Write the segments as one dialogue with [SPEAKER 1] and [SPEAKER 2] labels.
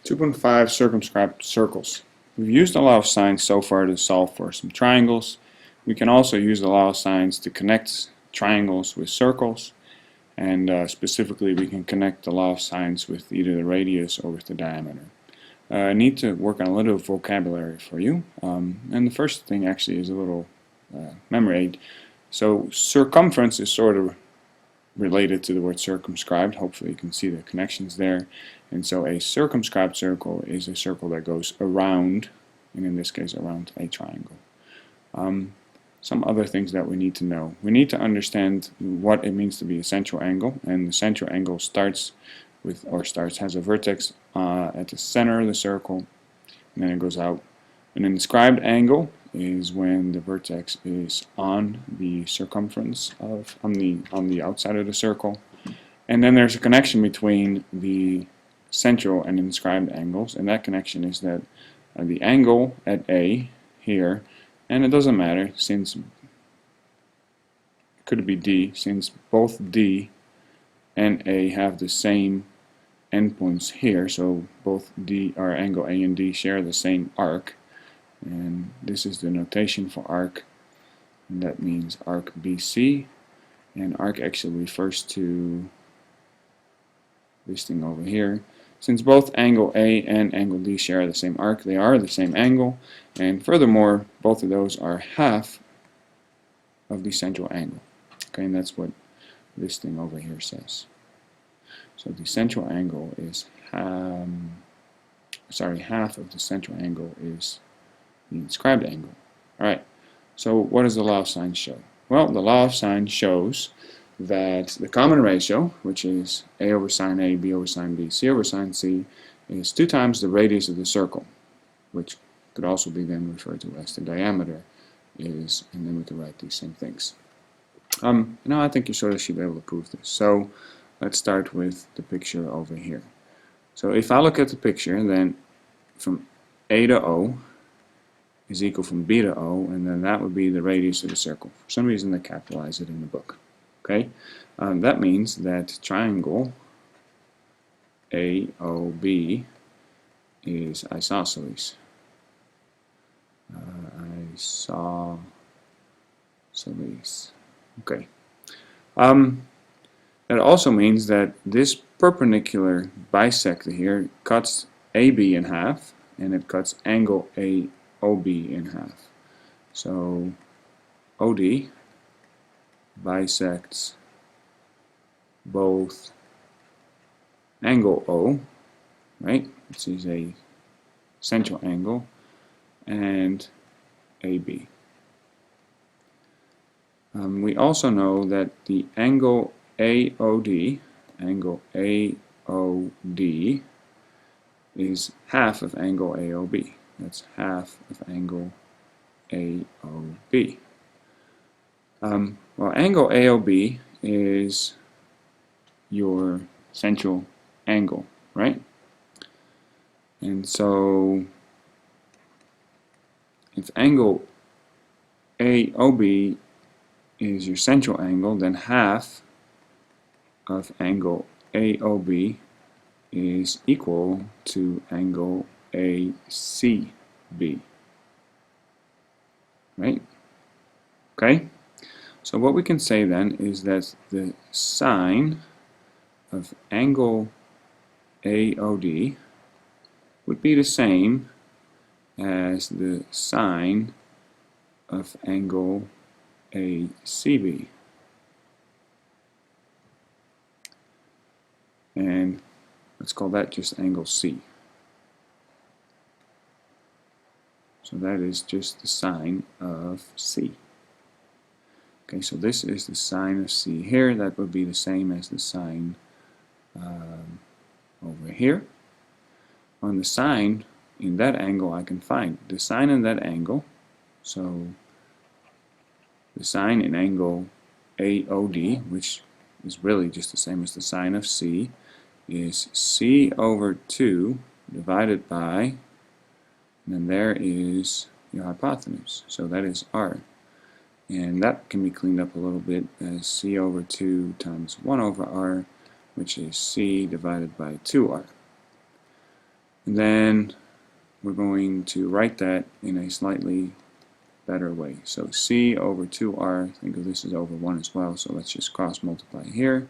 [SPEAKER 1] 2.5 circumscribed circles. We've used a lot of signs so far to solve for some triangles. We can also use a lot of signs to connect triangles with circles, and specifically we can connect a lot of signs with either the radius or with the diameter. I need to work on a little vocabulary for you, and the first thing actually is a little memory aid. So circumference is sort of related to the word circumscribed. Hopefully you can see the connections there. And so a circumscribed circle is a circle that goes around, and in this case around a triangle. Some other things that we need to know. We need to understand what it means to be a central angle, and the central angle starts with, has a vertex at the center of the circle, and then it goes out. An inscribed angle is when the vertex is on the circumference on the outside of the circle, and then there's a connection between the central and inscribed angles, and that connection is that the angle at A here, and it doesn't matter since could be D, since both D and A have the same endpoints here, so both D or angle A and D share the same arc. And this is the notation for arc, and that means arc BC, and arc actually refers to this thing over here. Since both angle A and angle D share the same arc, they are the same angle, and furthermore both of those are half of the central angle. Okay, and that's what this thing over here says. So the central angle is half of the central angle is the inscribed angle. Alright, so what does the law of sine show? Well, the law of sine shows that the common ratio, which is A over sine A, B over sine B, C over sine C, is 2 times the radius of the circle, which could also be then referred to as the diameter is, and then we can write these same things. Now I think you sort of should be able to prove this. So let's start with the picture over here. So if I look at the picture, then from A to O is equal from B to O, and then that would be the radius of the circle. For some reason they capitalize it in the book. Okay, that means that triangle AOB is isosceles. Isosceles. Okay. That also means that this perpendicular bisector here cuts AB in half, and it cuts angle AOB in half. So OD bisects both angle O, right, which is a central angle, and AB. We also know that the angle AOD, is half of angle AOB. That's half of angle AOB. Well, angle AOB is your central angle, right? And so if angle AOB is your central angle, then half of angle AOB is equal to angle ACB, right? Okay? So what we can say then is that the sine of angle AOD would be the same as the sine of angle ACB. And let's call that just angle C. So that is just the sine of C. Okay, so this is the sine of C here. That would be the same as the sine over here. On the sine in that angle, I can find the sine in that angle. So the sine in angle AOD, which is really just the same as the sine of C, is C over 2 divided by, and then there is your hypotenuse. So that is R. And that can be cleaned up a little bit as C over 2 times 1 over R, which is C divided by 2R. And then we're going to write that in a slightly better way. So C over 2R, think of this as over 1 as well, so let's just cross multiply here.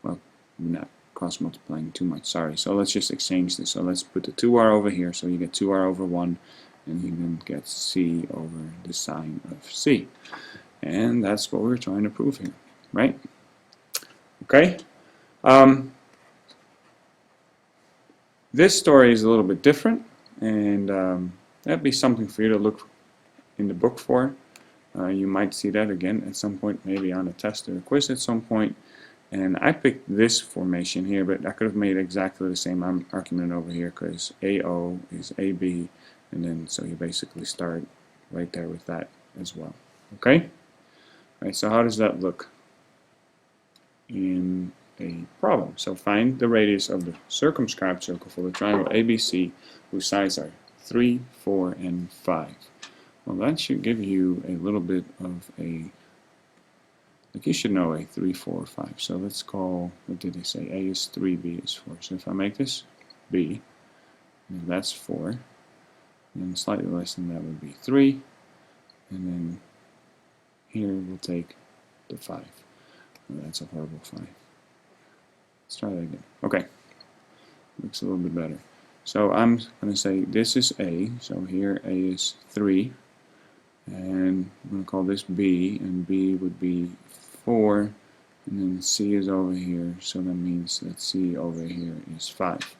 [SPEAKER 1] Well, we're not cross multiplying too much, sorry. So let's just exchange this. So let's put the 2R over here, so you get 2R over 1, and you then get C over the sine of C. And that's what we're trying to prove here, right? Okay? This story is a little bit different, and that'd be something for you to look in the book for. You might see that again at some point, maybe on a test or a quiz at some point. And I picked this formation here, but I could have made exactly the same argument over here, because AO is AB, and then so you basically start right there with that as well. Okay? Alright, so how does that look in a problem? So find the radius of the circumscribed circle for the triangle ABC, whose sides are 3, 4, and 5. Well, that should give you a little bit of a, like you should know a 3, 4, 5. So let's call, what did they say? A is 3, B is 4. So if I make this B, then that's 4. And slightly less than that would be 3. And then here we'll take the 5. Oh, that's a horrible 5. Let's try that again. Okay. Looks a little bit better. So I'm going to say this is A. So here A is 3. And I'm going to call this B. And B would be 4. And then C is over here. So that means that C over here is 5.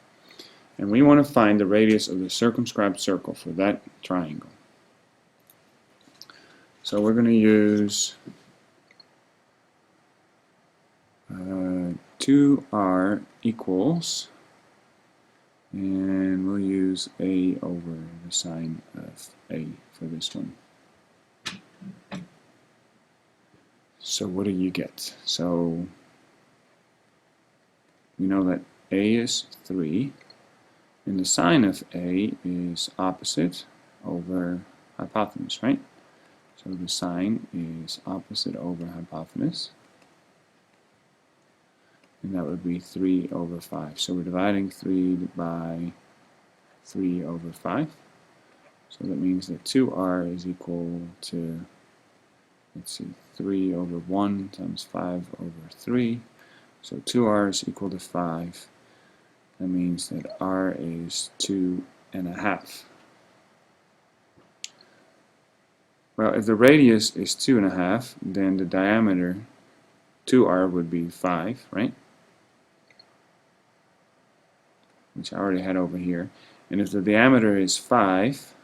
[SPEAKER 1] And we want to find the radius of the circumscribed circle for that triangle. So we're going to use 2R equals, and we'll use A over the sine of A for this one. So what do you get? So we know that A is 3, and the sine of A is opposite over hypotenuse, right? So the sine is opposite over hypotenuse, and that would be 3 over 5. So we're dividing 3 by 3 over 5. So that means that 2R is equal to, let's see, 3 over 1 times 5 over 3. So 2R is equal to 5. That means that R is 2.5. Well, if the radius is 2.5, then the diameter 2R would be 5, right? Which I already had over here. And if the diameter is 5,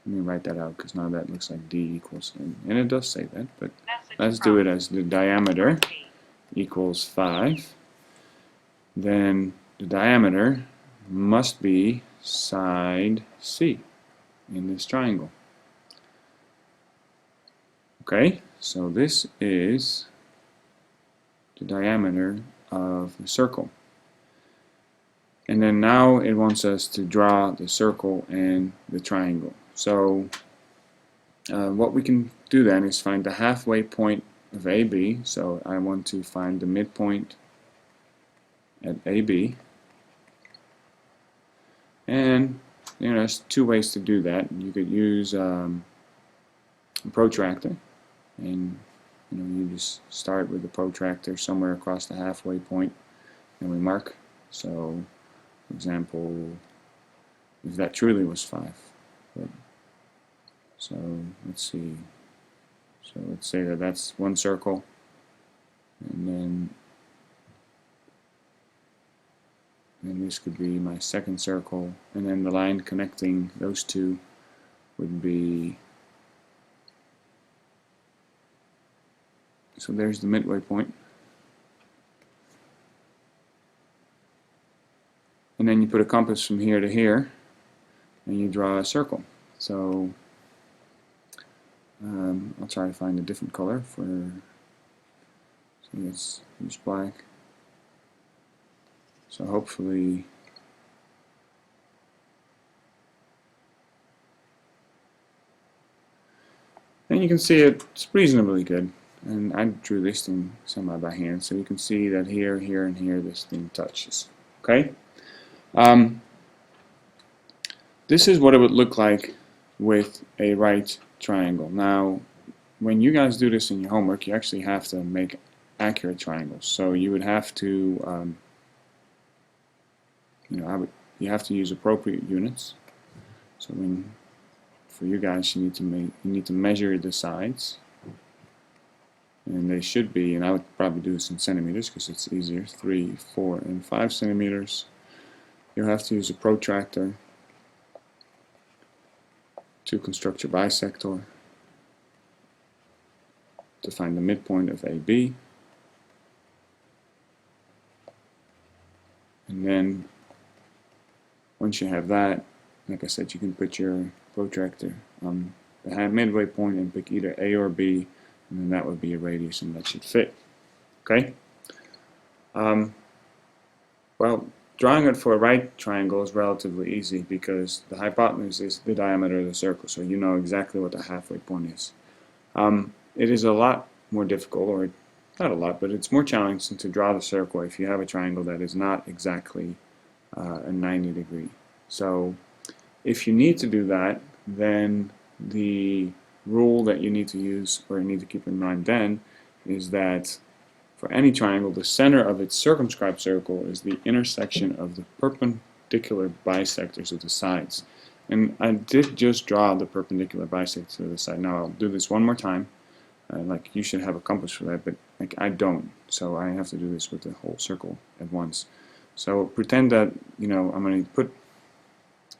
[SPEAKER 1] let me write that out, because now that looks like D equals, and it does say that, but let's do it as the diameter equals 5. Then the diameter must be side C in this triangle. Okay, so this is the diameter of the circle. And then now it wants us to draw the circle and the triangle. So what we can do then is find the halfway point of AB. So I want to find the midpoint at AB. And there's two ways to do that. You could use a protractor, and you just start with the protractor somewhere across the halfway point, and we mark. So, for example, if that truly was 5. So let's see. So let's say that that's one circle, and then this could be my second circle, and then the line connecting those two would be, so there's the midway point. And then you put a compass from here to here, and you draw a circle. So I'll try to find a different color for, so let's use black. So hopefully and you can see it's reasonably good. And I drew this thing somehow by hand, so you can see that here, here, and here this thing touches. Okay? this is what it would look like with a right triangle. Now, when you guys do this in your homework, you actually have to make accurate triangles. So you would have to, you have to use appropriate units. So for you guys, you need to measure the sides, and they should be, and I would probably do this in centimeters because it's easier, 3, 4, and 5 centimeters. You'll have to use a protractor to construct your bisector to find the midpoint of AB. And then once you have that, like I said, you can put your protractor on the midway point and pick either A or B, and then that would be a radius, and that should fit. Okay? Well, drawing it for a right triangle is relatively easy because the hypotenuse is the diameter of the circle, so you know exactly what the halfway point is. It is a lot more difficult, or not a lot, but it's more challenging to draw the circle if you have a triangle that is not exactly a 90 degree. So if you need to do that, then the rule that you need to use, or you need to keep in mind then, is that for any triangle, the center of its circumscribed circle is the intersection of the perpendicular bisectors of the sides. And I did just draw the perpendicular bisector of the side. Now I'll do this one more time. Like you should have a compass for that, but like I don't, so I have to do this with the whole circle at once. So pretend that, you know, I'm going to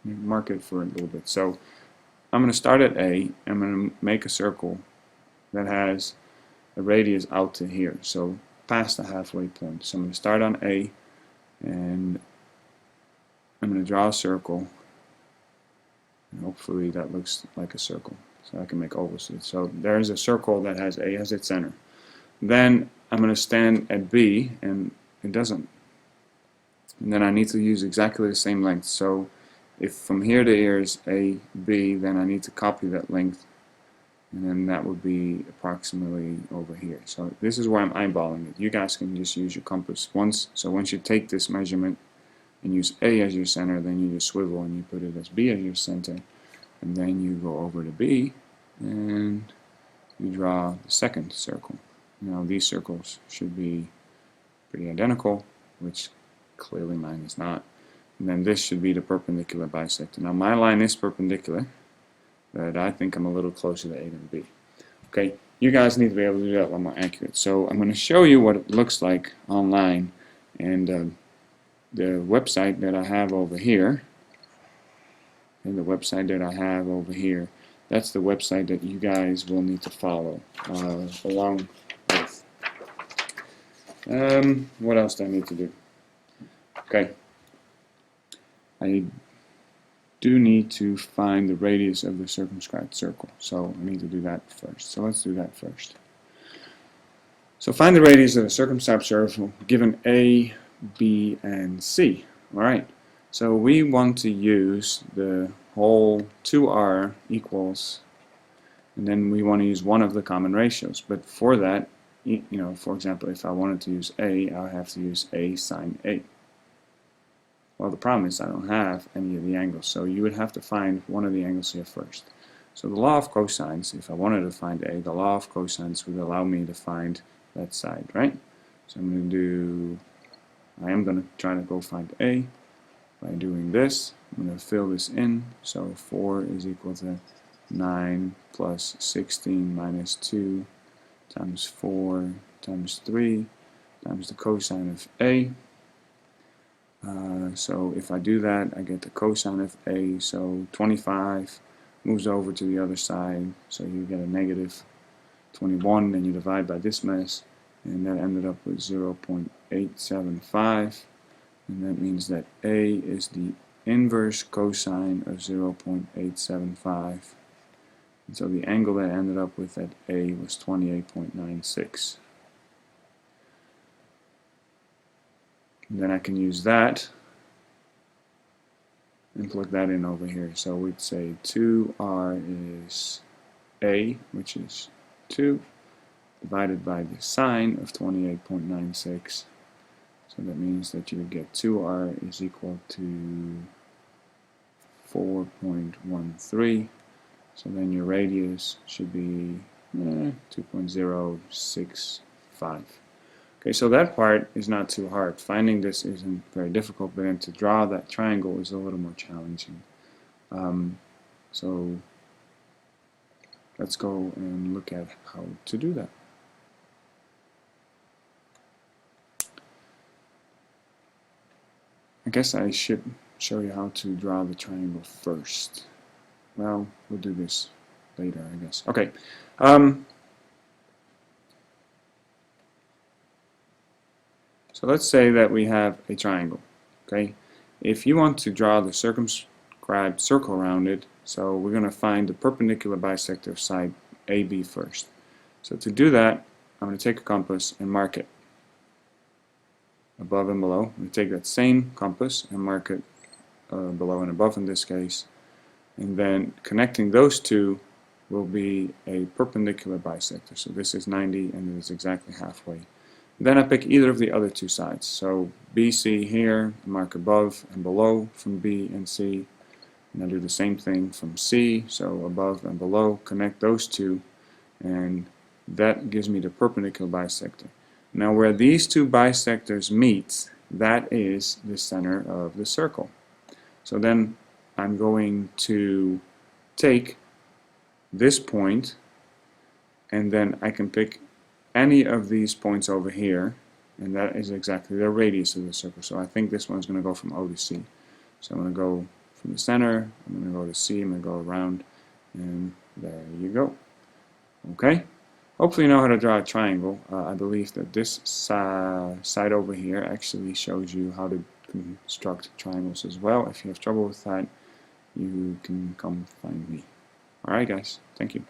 [SPEAKER 1] mark it for a little bit. So I'm going to start at A. I'm going to make a circle that has a radius out to here, so past the halfway point. So I'm going to start on A, and I'm going to draw a circle, and hopefully that looks like a circle, so I can make ovals. So there's a circle that has A as its center. Then I'm going to stand at B, and it doesn't. And then I need to use exactly the same length. So if from here to here is AB, then I need to copy that length, and then that would be approximately over here. So this is where I'm eyeballing it. You guys can just use your compass once. So once you take this measurement and use A as your center, then you just swivel and you put it as B as your center, and then you go over to B and you draw the second circle. Now these circles should be pretty identical, which clearly mine is not. And then this should be the perpendicular bisector. Now my line is perpendicular, but I think I'm a little closer to A than B. Okay, you guys need to be able to do that a lot more accurate. So I'm going to show you what it looks like online, and the website that I have over here, that's the website that you guys will need to follow along with. What else do I need to do? Okay, I do need to find the radius of the circumscribed circle, so I need to do that first. So let's do that first. So find the radius of the circumscribed circle given A, B, and C. Alright, so we want to use the whole 2r equals, and then we want to use one of the common ratios. But for that, you know, for example, if I wanted to use A, I'll have to use A sine A. Well, the problem is I don't have any of the angles, so you would have to find one of the angles here first. So the law of cosines, if I wanted to find A, the law of cosines would allow me to find that side, right? So I am going to try to go find A by doing this. I'm going to fill this in, so 4 is equal to 9 plus 16 minus 2 times 4 times 3 times the cosine of A. So if I do that, I get the cosine of A, so 25 moves over to the other side, so you get a negative 21, then you divide by this mess, and that ended up with 0.875, and that means that A is the inverse cosine of 0.875, and so the angle that I ended up with at A was 28.96. Then I can use that and plug that in over here. So we'd say 2r is A, which is 2, divided by the sine of 28.96. So that means that you would get 2r is equal to 4.13. So then your radius should be 2.065. Okay, so that part is not too hard. Finding this isn't very difficult, but then to draw that triangle is a little more challenging. So let's go and look at how to do that. I guess I should show you how to draw the triangle first. Well, we'll do this later, I guess. Okay. So let's say that we have a triangle. Okay. If you want to draw the circumscribed circle around it, so we're going to find the perpendicular bisector of side AB first. So to do that, I'm going to take a compass and mark it above and below. I'm going to take that same compass and mark it below and above in this case, and then connecting those two will be a perpendicular bisector. So this is 90 and it is exactly halfway. Then I pick either of the other two sides. So BC here, mark above and below from B and C, and I do the same thing from C, so above and below, connect those two, and that gives me the perpendicular bisector. Now where these two bisectors meet, that is the center of the circle. So then I'm going to take this point, and then I can pick any of these points over here, and that is exactly the radius of the circle. So I think this one's going to go from O to C. So I'm going to go from the center, I'm going to go to C, I'm going to go around, and there you go. Okay? Hopefully you know how to draw a triangle. I believe that this side over here actually shows you how to construct triangles as well. If you have trouble with that, you can come find me. Alright guys, thank you.